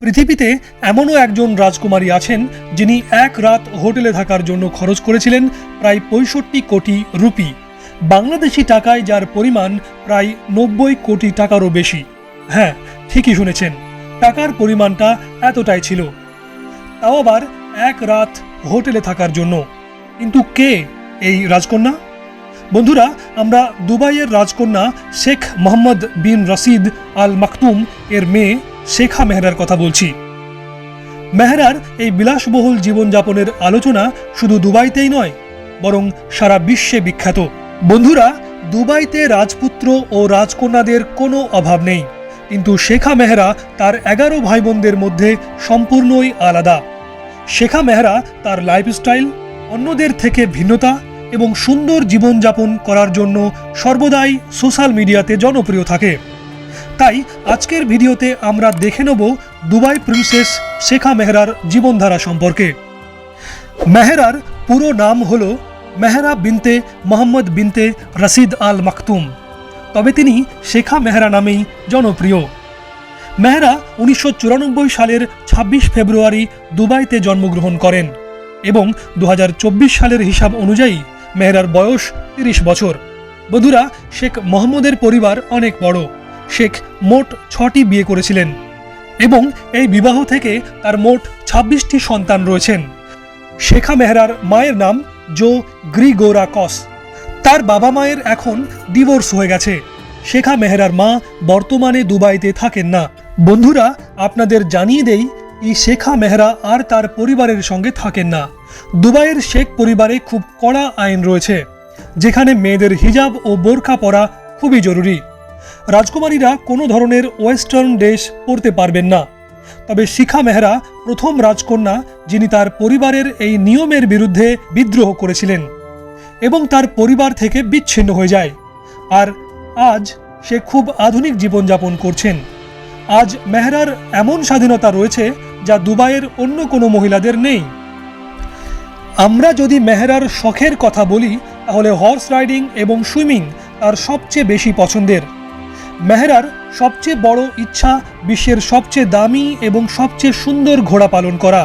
পৃথিবীতে এমনও একজন রাজকুমারী আছেন যিনি এক রাত হোটেলে থাকার জন্য খরচ করেছিলেন প্রায় ৬৫ কোটি রুপি, বাংলাদেশি টাকায় যার পরিমাণ প্রায় ৯০ কোটি টাকারও বেশি। হ্যাঁ, ঠিকই শুনেছেন, টাকার পরিমাণটা এতটাই ছিল, তাও আবার এক রাত হোটেলে থাকার জন্য। কিন্তু কে এই রাজকন্যা? বন্ধুরা, আমরা দুবাইয়ের রাজকন্যা শেখ মোহাম্মদ বিন রশিদ আল মাকতুম এর মেয়ে শেখা মেহরার কথা বলছি। মেহরার এই বিলাসবহুল জীবনযাপনের আলোচনা শুধু দুবাইতেই নয়, বরং সারা বিশ্বে বিখ্যাত। বন্ধুরা, দুবাইতে রাজপুত্র ও রাজকন্যাদের কোনো অভাব নেই, কিন্তু শেখা মেহরা তার 11 ভাই বোনদের মধ্যে সম্পূর্ণই আলাদা। শেখা মেহরা তার লাইফস্টাইল, অন্যদের থেকে ভিন্নতা এবং সুন্দর জীবনযাপন করার জন্য সর্বদাই সোশ্যাল মিডিয়াতে জনপ্রিয় থাকে। তাই আজকের ভিডিওতে আমরা দেখে নেব দুবাই প্রিন্সেস শেখা মেহরার জীবনধারা সম্পর্কে। মেহরার পুরো নাম হলো মেহরা বিনতে মোহাম্মদ বিনতে রশিদ আল মাকতুম, তবে তিনি শেখা মেহরা নামেই জনপ্রিয়। মেহরা 1994 সালের 26 ফেব্রুয়ারি দুবাইতে জন্মগ্রহণ করেন এবং 2024 সালের হিসাব অনুযায়ী মেহরার বয়স 30 বছর। বন্ধুরা, শেখ মোহাম্মদের পরিবার অনেক বড়। শেখ মোট 6টি বিয়ে করেছিলেন এবং এই বিবাহ থেকে তার মোট 26টি সন্তান রয়েছেন। শেখা মেহরার মায়ের নাম জো গ্রিগোরা কস। তার বাবা মায়ের এখন ডিভোর্স হয়ে গেছে। শেখা মেহরার মা বর্তমানে দুবাইতে থাকেন না। বন্ধুরা, আপনাদের জানিয়ে দেই, এই শেখা মেহরা আর তার পরিবারের সঙ্গে থাকেন না। দুবাইয়ের শেখ পরিবারে খুব কড়া আইন রয়েছে, যেখানে মেয়েদের হিজাব ও বোরকা পরা খুবই জরুরি। রাজকুমারীরা কোনো ধরনের ওয়েস্টার্ন ড্রেস পরতে পারবেন না। তবে শেখা মেহরা প্রথম রাজকন্যা যিনি তার পরিবারের এই নিয়মের বিরুদ্ধে বিদ্রোহ করেছিলেন এবং তার পরিবার থেকে বিচ্ছিন্ন হয়ে যায়। আর আজ সে খুব আধুনিক জীবনযাপন করছেন। আজ মেহরার এমন স্বাধীনতা রয়েছে যা দুবাইয়ের অন্য কোনো মহিলাদের নেই। আমরা যদি মেহরার শখের কথা বলি, তাহলে হর্স রাইডিং এবং সুইমিং তার সবচেয়ে বেশি পছন্দের। মেহরার সবচেয়ে বড় ইচ্ছা বিশ্বের সবচেয়ে দামি এবং সবচেয়ে সুন্দর ঘোড়া পালন করা।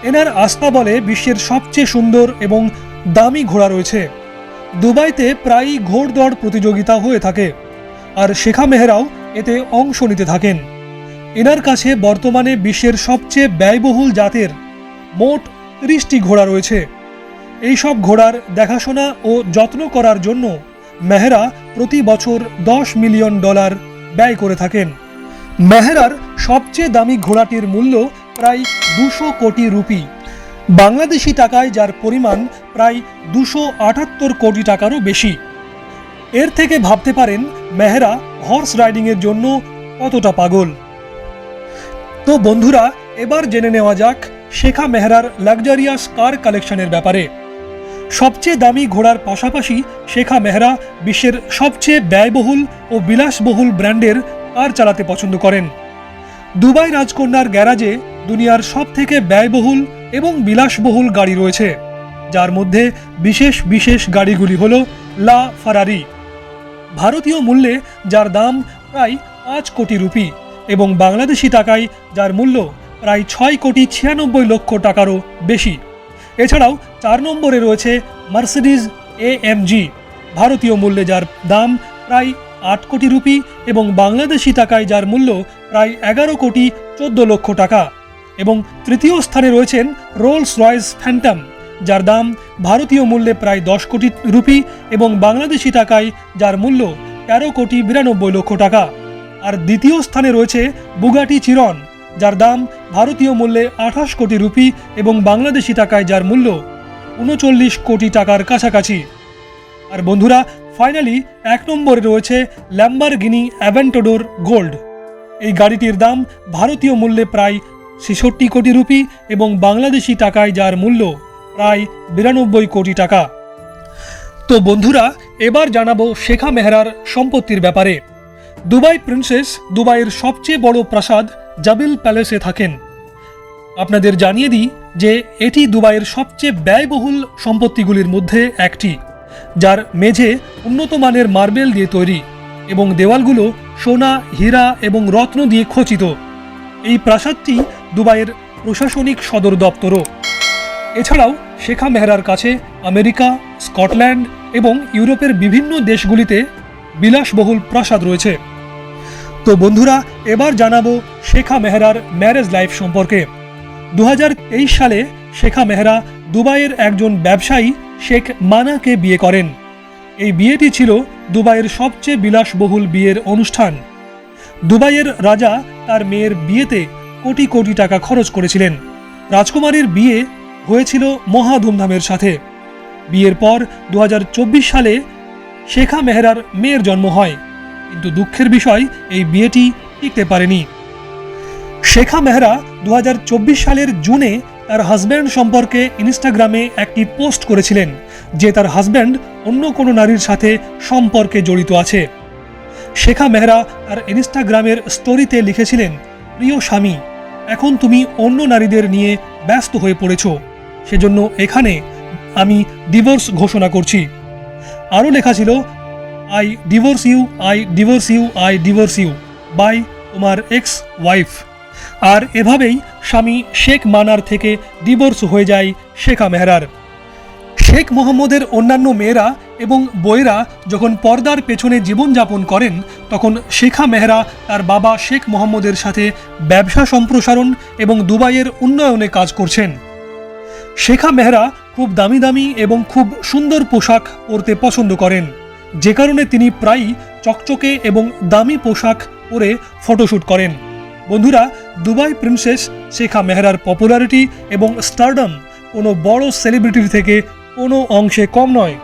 এনার আস্থা বলে বিশ্বের সবচেয়ে সুন্দর এবং দামি ঘোড়া রয়েছে। দুবাইতে প্রায়ই ঘোড়দৌড় প্রতিযোগিতা হয়ে থাকে, আর শেখা মেহরাও এতে অংশ নিতে থাকেন। এনার কাছে বর্তমানে বিশ্বের সবচেয়ে ব্যয়বহুল জাতের মোট 30টি ঘোড়া রয়েছে। এই সব ঘোড়ার দেখাশোনা ও যত্ন করার জন্য মেহরা প্রতি বছর $10 মিলিয়ন ব্যয় করে থাকেন। মেহরার সবচেয়ে দামি ঘোড়াটির মূল্য প্রায় 200 কোটি রুপি, বাংলাদেশি টাকায় যার পরিমাণ প্রায় 278 কোটি টাকারও বেশি। এর থেকে ভাবতে পারেন মেহরা হর্স রাইডিংয়ের জন্য কতটা পাগল। তো বন্ধুরা, এবার জেনে নেওয়া যাক শেখা মেহরার লাক্সারিয়াস কার কালেকশনের ব্যাপারে। সবচেয়ে দামি ঘোড়ার পাশাপাশি শেখা মেহরা বিশ্বের সবচেয়ে ব্যয়বহুল ও বিলাসবহুল ব্র্যান্ডের কার চালাতে পছন্দ করেন। দুবাই রাজকন্যার গ্যারাজে দুনিয়ার সবথেকে ব্যয়বহুল এবং বিলাসবহুল গাড়ি রয়েছে, যার মধ্যে বিশেষ বিশেষ গাড়িগুলি হল লা ফারারি, ভারতীয় মূল্যে যার দাম প্রায় 5 কোটি রুপি এবং বাংলাদেশি টাকায় যার মূল্য প্রায় 6,96 লক্ষ টাকারও বেশি। এছাড়াও 4 নম্বরে রয়েছে মার্সিডিজ AMG, ভারতীয় মূল্যে যার দাম প্রায় 8 কোটি রুপি এবং বাংলাদেশি টাকায় যার মূল্য প্রায় 11,14 লক্ষ টাকা। এবং তৃতীয় স্থানে রয়েছেন রোলস রয়েস ফ্যান্টম, যার দাম ভারতীয় মূল্যে প্রায় 10 কোটি রুপি এবং বাংলাদেশি টাকায় যার মূল্য 13,92 লক্ষ টাকা। আর দ্বিতীয় স্থানে রয়েছে বুগাটি চিরন, যার দাম ভারতীয় মূল্যে 28 কোটি রুপি এবং বাংলাদেশি টাকায় যার মূল্য 39 কোটি টাকার কাছাকাছি। আর বন্ধুরা, ফাইনালি 1 নম্বরে রয়েছে ল্যাম্বরগিনি অ্যাভেন্টাডোর গোল্ড। এই গাড়িটির দাম ভারতীয় মূল্যে প্রায় 66 কোটি রুপি এবং বাংলাদেশি টাকায় যার মূল্য প্রায় 92 কোটি টাকা। তো বন্ধুরা, এবার জানাবো শেখা মেহরার সম্পত্তির ব্যাপারে। দুবাই প্রিন্সেস দুবাইয়ের সবচেয়ে বড় প্রাসাদ জাবিল প্যালেসে থাকেন। আপনাদের জানিয়ে দিই যে এটি দুবাইয়ের সবচেয়ে ব্যয়বহুল সম্পত্তিগুলির মধ্যে একটি, যার মেঝে উন্নত মানের মার্বেল দিয়ে তৈরি এবং দেওয়ালগুলো সোনা, হীরা এবং রত্ন দিয়ে খচিত। এই প্রাসাদটি দুবাইয়ের প্রশাসনিক সদর দপ্তরও। এছাড়াও শেখা মেহরার কাছে আমেরিকা, স্কটল্যান্ড এবং ইউরোপের বিভিন্ন দেশগুলিতে বিলাসবহুল প্রাসাদ রয়েছে। তো বন্ধুরা, এবার জানাবো শেখা মেহরার ম্যারেজ লাইফ সম্পর্কে। 2023 সালে শেখা মেহরা দুবাইয়ের একজন ব্যবসায়ী শেখ মানাকে বিয়ে করেন। এই বিয়েটি ছিল দুবাইয়ের সবচেয়ে বিলাসবহুল বিয়ের অনুষ্ঠান। দুবাইয়ের রাজা তার মেয়ের বিয়েতে কোটি কোটি টাকা খরচ করেছিলেন। রাজকুমারীর বিয়ে হয়েছিল মহা ধুমধামের সাথে। বিয়ের পর 2024 সালে শেখা মেহরার মেয়ের জন্ম হয়, কিন্তু দুঃখের বিষয় এই বিয়েটি টিকতে পারেনি। শেখা মেহরা 2024 সালের জুনে তার হাজব্যান্ড সম্পর্কে ইনস্টাগ্রামে একটি পোস্ট করেছিলেন যে তার হাজব্যান্ড অন্য কোনো নারীর সাথে সম্পর্কে জড়িত আছে। শেখা মেহরা তার ইনস্টাগ্রামের স্টোরিতে লিখেছিলেন, প্রিয় স্বামী, এখন তুমি অন্য নারীদের নিয়ে ব্যস্ত হয়ে পড়েছ, সেজন্য এখানে আমি ডিভোর্স ঘোষণা করছি। আরও লেখা ছিল, I divorce you, I divorce you, I divorce you by তোমার এক্স ওয়াইফ। আর এভাবেই স্বামী শেখ মানার থেকে ডিভোর্স হয়ে যায় শেখা মেহরার। শেখ মোহাম্মদের অন্যান্য মেয়েরা এবং বউয়েরা যখন পর্দার পেছনে জীবনযাপন করেন, তখন শেখা মেহরা তার বাবা শেখ মোহাম্মদের সাথে ব্যবসা সম্প্রসারণ এবং দুবাইয়ের উন্নয়নে কাজ করছেন। শেখা মেহরা খুব দামি দামি এবং খুব সুন্দর পোশাক পরতে পছন্দ করেন, যে কারণে তিনি প্রায়ই চকচকে এবং দামি পোশাক পরে ফটোশ্যুট করেন। বন্ধুরা, দুবাই প্রিন্সেস শেখা মেহরার পপুলারিটি এবং স্টারডম কোনো বড় সেলিব্রিটির থেকে কোনো অংশে কম নয়।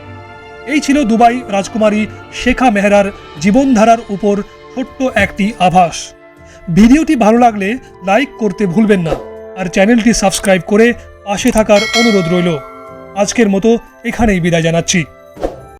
এই ছিল দুবাই রাজকুমারী শেখা মেহরার জীবনধারার উপর ছোট্ট একটি আভাস। ভিডিওটি ভালো লাগলে লাইক করতে ভুলবেন না, আর চ্যানেলটি সাবস্ক্রাইব করে পাশে থাকার অনুরোধ রইল। আজকের মতো এখানেই বিদায় জানাচ্ছি।